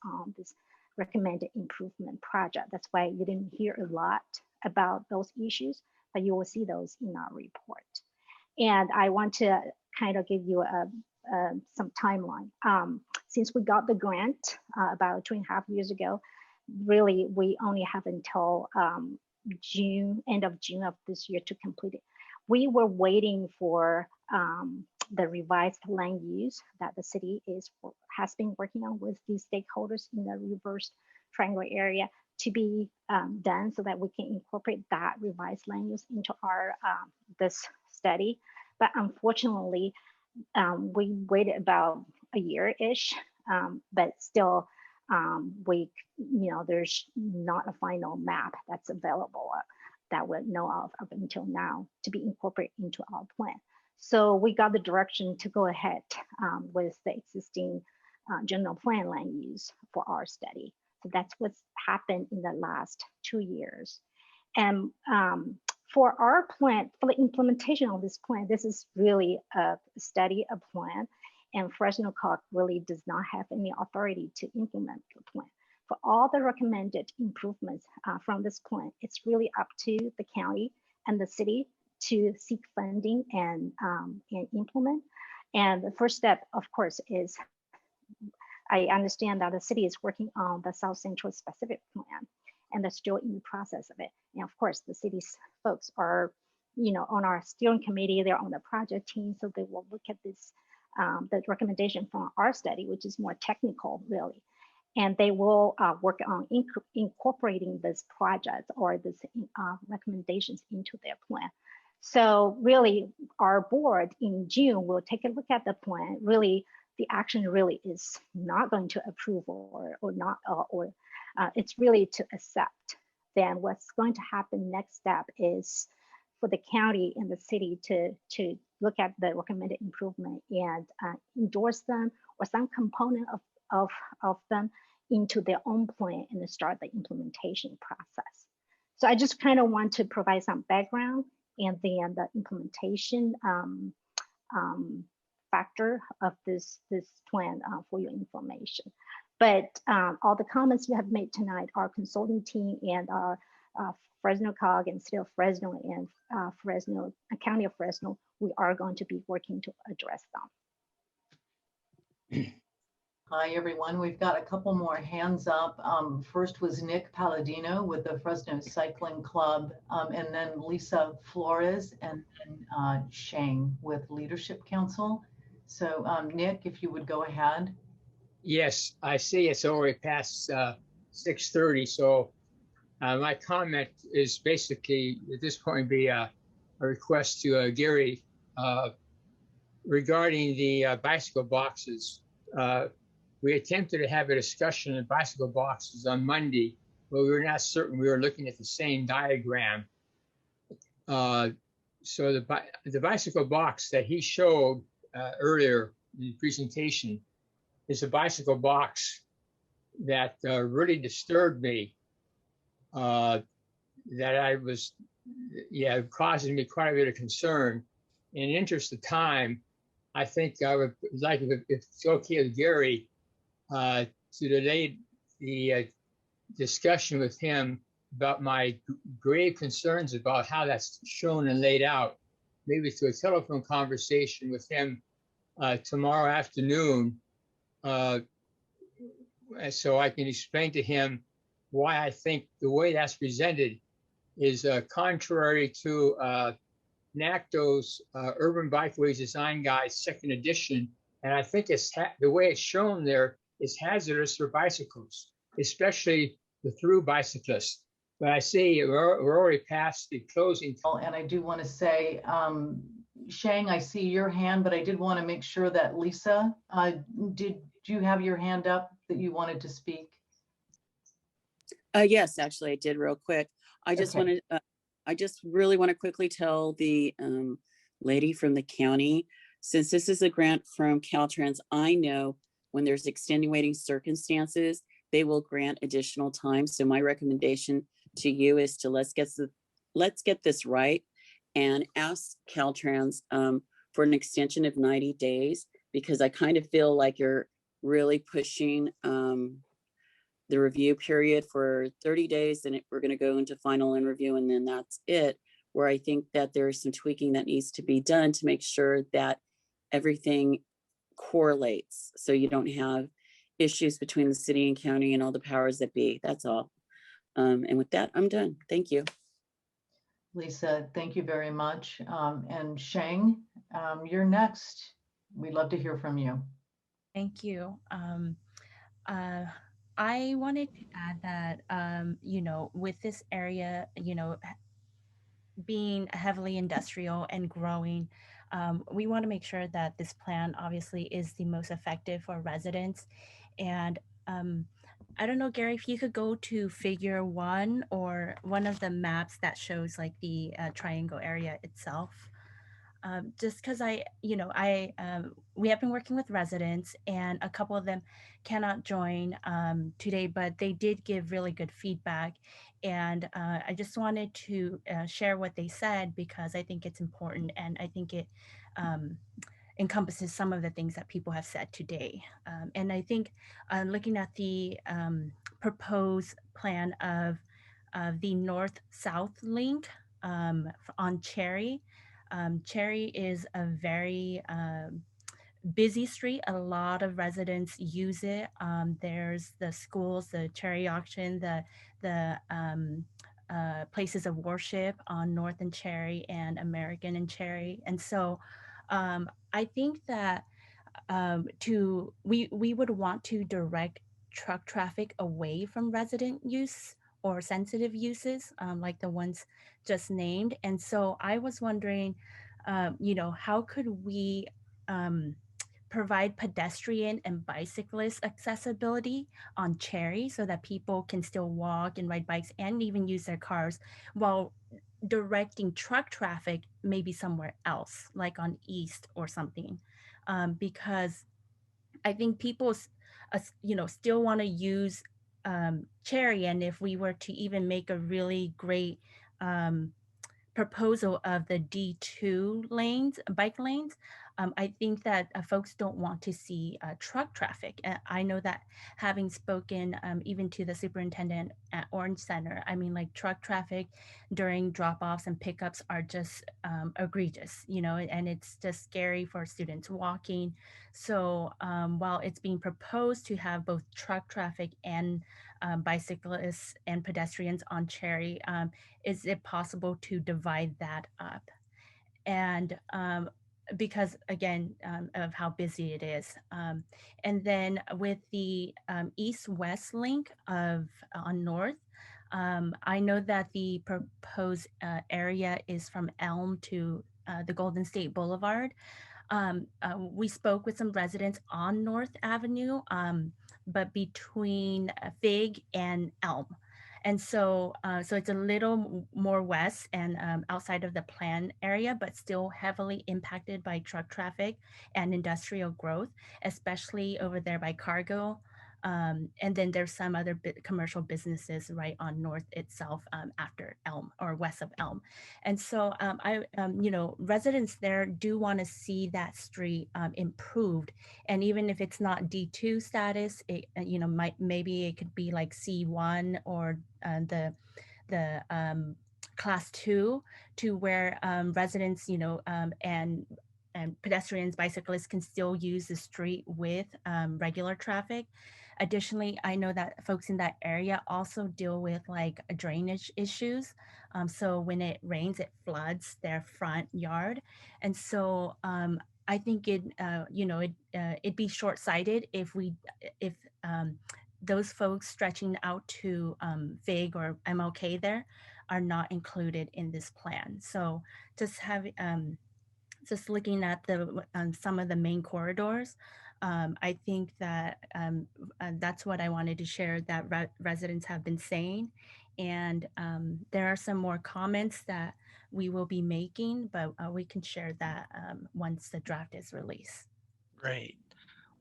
on this recommended improvement project. That's why you didn't hear a lot about those issues, but you will see those in our report. And I want to kind of give you some timeline. Since we got the grant about 2.5 years ago, really we only have until end of June of this year to complete it. We were waiting for the revised land use that the city has been working on with these stakeholders in the reverse triangle area to be done so that we can incorporate that revised land use into our this study. But unfortunately, we waited about a year-ish, but still there's not a final map that's available that we know of up until now to be incorporated into our plan. So we got the direction to go ahead with the existing general plan land use for our study. So that's what's happened in the last 2 years. And for our plan, for the implementation of this plan, this is really a study, a plan, and Fresno COG really does not have any authority to implement the plan. For all the recommended improvements from this plan, it's really up to the county and the city to seek funding and implement. And the first step, of course, is I understand that the city is working on the South Central specific plan, and they're still in the process of it. And of course, the city's folks are, on our steering committee, they're on the project team, so they will look at this, the recommendation from our study, which is more technical, really. And they will work on incorporating this project or this recommendations into their plan. So really, our board in June will take a look at the plan, really the action really is not going to approve or not, or it's really to accept, then what's going to happen next step is for the county and the city to look at the recommended improvement and endorse them or some component of them into their own plan and start the implementation process. So I just kind of want to provide some background and then the implementation factor of this plan for your information. But all the comments you have made tonight, our consulting team and our Fresno COG and City of Fresno and Fresno County of Fresno, we are going to be working to address them. Hi, everyone. We've got a couple more hands up. First was Nick Palladino with the Fresno Cycling Club, and then Lisa Flores, and then Shang with Leadership Council. So Nick, if you would go ahead. Yes, I see it's already past 6:30, so my comment is basically at this point be a request to Gary regarding the bicycle boxes. We attempted to have a discussion of bicycle boxes on Monday, but we were not certain we were looking at the same diagram. So the bicycle box that he showed earlier in the presentation is a bicycle box that really disturbed me. That I was, causing me quite a bit of concern. In the interest of time, I think I would like, if it's okay with Gary, to delay the discussion with him about my grave concerns about how that's shown and laid out, maybe to a telephone conversation with him tomorrow afternoon, so I can explain to him why I think the way that's presented is contrary to NACTO's Urban Bikeways Design Guide, 2nd edition. And I think it's the way it's shown there is hazardous for bicycles, especially the through bicyclists. But I see we're already past the closing. And I do want to say, Shang, I see your hand, but I did want to make sure that Lisa, did you have your hand up that you wanted to speak? Yes, actually I did real quick. I just wanted, I just really want to quickly tell the lady from the county, since this is a grant from Caltrans, I know when there's extenuating circumstances, they will grant additional time. So my recommendation to you is to let's get this right and ask Caltrans for an extension of 90 days, because I kind of feel like you're really pushing the review period for 30 days, and we're going to go into final and review, and then that's it. Where I think that there's some tweaking that needs to be done to make sure that everything correlates, so you don't have issues between the city and county and all the powers that be. That's all. And with that, I'm done. Thank you. Lisa, thank you very much. And Shang, you're next. We'd love to hear from you. Thank you. I wanted to add that, with this area, being heavily industrial and growing, we want to make sure that this plan obviously is the most effective for residents. And I don't know, Gary, if you could go to figure 1 or one of the maps that shows like the triangle area itself. Just because we have been working with residents, and a couple of them cannot join today, but they did give really good feedback. And I just wanted to share what they said, because I think it's important, and I think it encompasses some of the things that people have said today. And I think looking at the proposed plan of the north-south link on Cherry, Cherry is a very busy street. A lot of residents use it. There's the schools, the Cherry auction, the places of worship on North and Cherry and American and Cherry. And so I think that we would want to direct truck traffic away from resident use or sensitive uses, like the ones just named. And so I was wondering, how could we provide pedestrian and bicyclist accessibility on Cherry so that people can still walk and ride bikes and even use their cars, while directing truck traffic maybe somewhere else, like on East or something, because I think people, still want to use Cherry. And if we were to even make a really great proposal of the D2 lanes, bike lanes, I think that folks don't want to see truck traffic. I know that, having spoken even to the superintendent at Orange Center, I mean, like, truck traffic during drop-offs and pickups are just egregious, and it's just scary for students walking. So while it's being proposed to have both truck traffic and bicyclists and pedestrians on Cherry, is it possible to divide that up? And because, again, of how busy it is. And then with the east-west link on North, I know that the proposed area is from Elm to the Golden State Boulevard. We spoke with some residents on North Avenue, but between Fig and Elm. And so it's a little more west and outside of the plan area, but still heavily impacted by truck traffic and industrial growth, especially over there by Cargill. And then there's some other commercial businesses right on North itself, after Elm or west of Elm. And so residents there do want to see that street improved. And even if it's not D2 status, it maybe it could be like C1 or the class 2, to where residents and pedestrians, bicyclists can still use the street with regular traffic. Additionally, I know that folks in that area also deal with like drainage issues. So when it rains, it floods their front yard. And so I think it'd be short-sighted if those folks stretching out to Fig or MLK there are not included in this plan. So just looking at some of the main corridors, I think that that's what I wanted to share, that residents have been saying. And there are some more comments that we will be making, but we can share that once the draft is released. Great.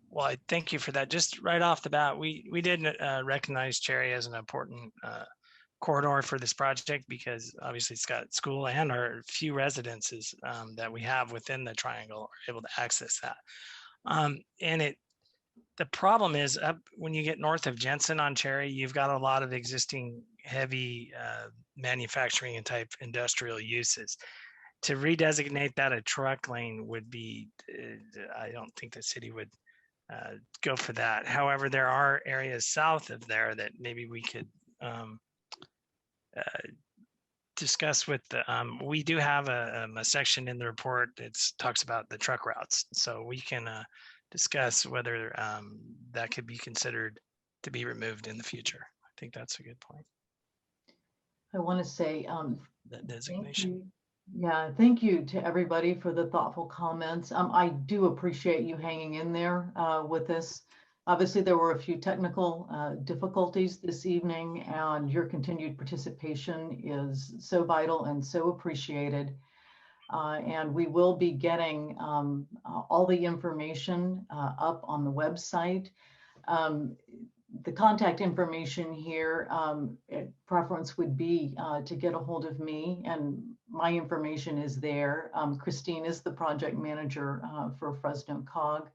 Well, I thank you for that. Just right off the bat, we did recognize Cherry as an important corridor for this project, because obviously it's got school and our few residences that we have within the triangle are able to access that. And the problem is, up when you get north of Jensen on Cherry, you've got a lot of existing heavy manufacturing and type industrial uses. To redesignate that a truck lane would be, I don't think the city would go for that. However, there are areas south of there that maybe we could discuss with the, we do have a section in the report that talks about the truck routes. So we can discuss whether that could be considered to be removed in the future. I think that's a good point. I want to say That designation. Thank you to everybody for the thoughtful comments. I do appreciate you hanging in there with this. Obviously, there were a few technical difficulties this evening, and your continued participation is so vital and so appreciated. And we will be getting all the information up on the website. The contact information here, preference would be to get a hold of me, and my information is there. Christine is the project manager for Fresno COG.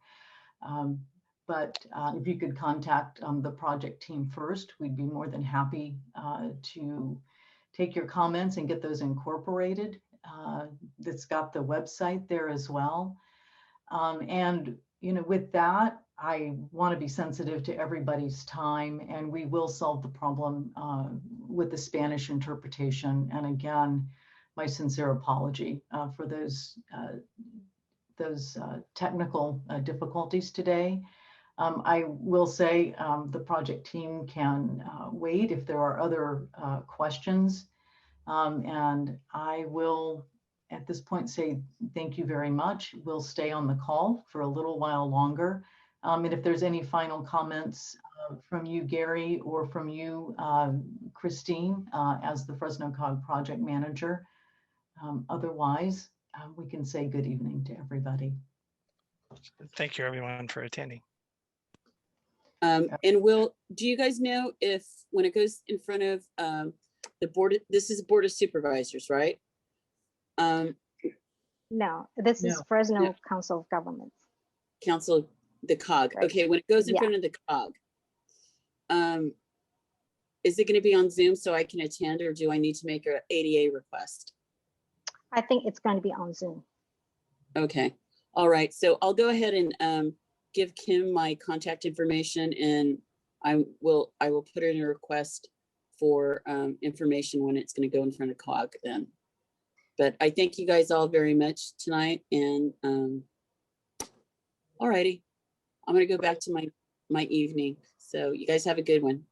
But if you could contact the project team first, we'd be more than happy to take your comments and get those incorporated. That's got the website there as well. And with that, I want to be sensitive to everybody's time, and we will solve the problem with the Spanish interpretation. And again, my sincere apology for those technical difficulties today. I will say the project team can wait if there are other questions, and I will at this point say thank you very much. We'll stay on the call for a little while longer. And if there's any final comments from you, Gary, or from you, Christine, as the Fresno COG project manager. Otherwise, we can say good evening to everybody. Thank you everyone for attending. And do you guys know if when it goes in front of the board, this is Board of Supervisors, right? No, this is Fresno Council of Governments. Council, the COG. Right. Okay, when it goes in front of the COG, is it going to be on Zoom so I can attend, or do I need to make an ADA request? I think it's going to be on Zoom. Okay. All right. So I'll go ahead and give Kim my contact information, and I will put in a request for information when it's going to go in front of COG then. But I thank you guys all very much tonight. And all righty, I'm going to go back to my evening. So you guys have a good one.